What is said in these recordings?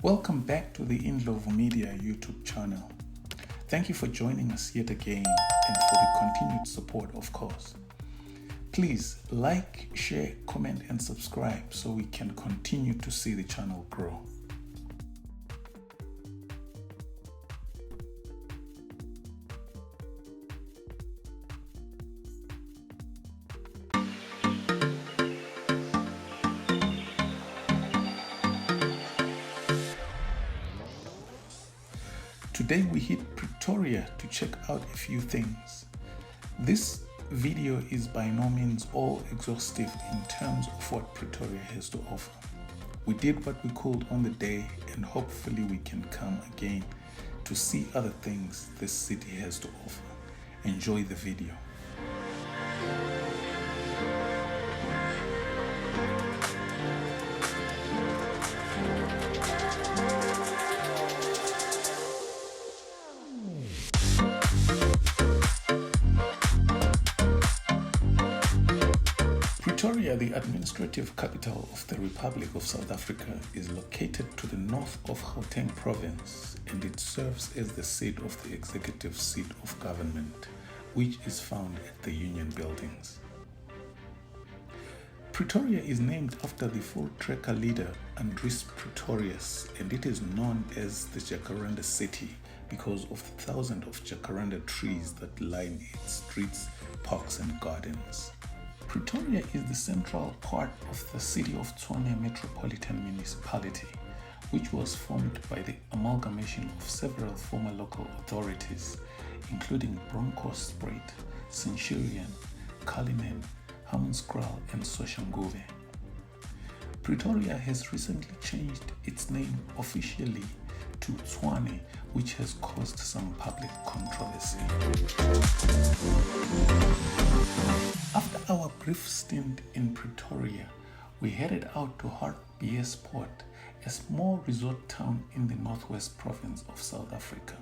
Welcome back to the Indlovu Media YouTube channel. Thank you for joining us yet again and for the continued support, of course. Please like, share, comment and subscribe so we can continue to see the channel grow. Today we hit Pretoria to check out a few things. This video is by no means all exhaustive in terms of what Pretoria has to offer. We did what we could on the day and hopefully we can come again to see other things this city has to offer. Enjoy the video. Pretoria, the administrative capital of the Republic of South Africa, is located to the north of Gauteng province and it serves as the seat of the executive seat of government, which is found at the Union Buildings. Pretoria is named after the full-tracker leader Andries Pretorius, and it is known as the Jacaranda City because of the thousands of jacaranda trees that line its streets, parks and gardens. Pretoria is the central part of the City of Tshwane Metropolitan Municipality, which was formed by the amalgamation of several former local authorities, including Bronkhorstspruit, Centurion, Cullinan, Hammanskraal and Soshanguve. Pretoria has recently changed its name officially to Tshwane, which has caused some public controversy. After our brief stint in Pretoria, we headed out to Harties Port, a small resort town in the northwest province of South Africa.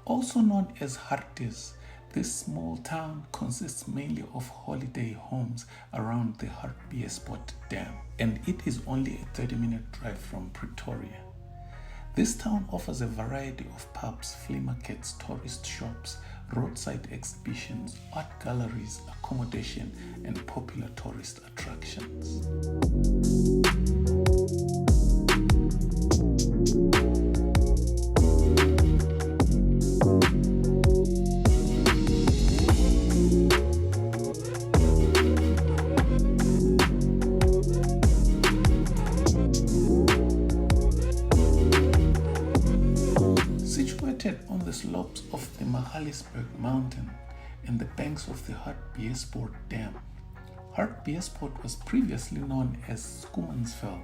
Also known as Harties, this small town consists mainly of holiday homes around the Harties Port Dam, and it is only a 30-minute drive from Pretoria. This town offers a variety of pubs, flea markets, tourist shops, roadside exhibitions, art galleries, accommodation, and popular tourist attractions. Situated on the slopes of the Magaliesberg mountain and the banks of the Harties Port Dam, Harties Port was previously known as Schoemansveld,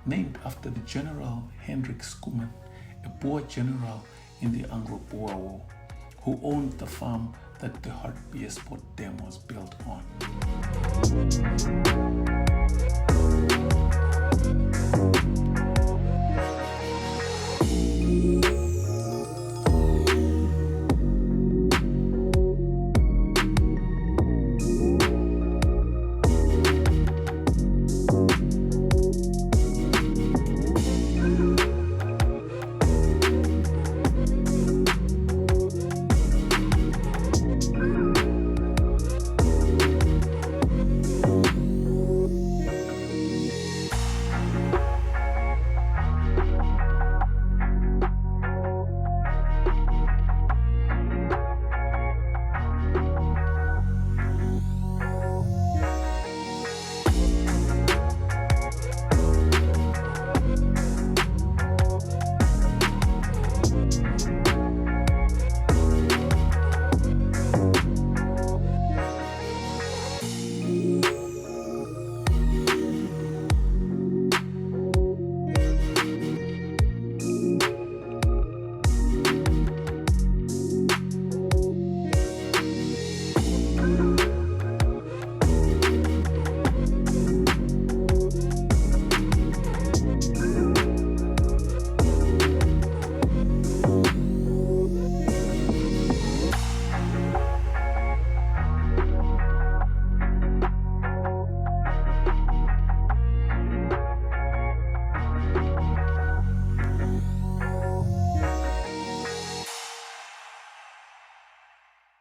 named after the General Hendrik Schoeman, a Boer general in the Anglo-Boer War, who owned the farm that the Harties Port Dam was built on.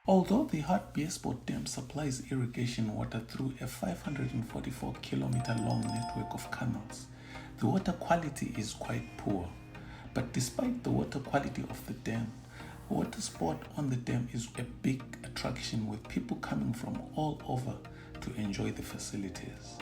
Although the Hartbeespoort Dam supplies irrigation water through a 544-kilometer long network of canals, the water quality is quite poor. But despite the water quality of the dam, water sport on the dam is a big attraction with people coming from all over to enjoy the facilities.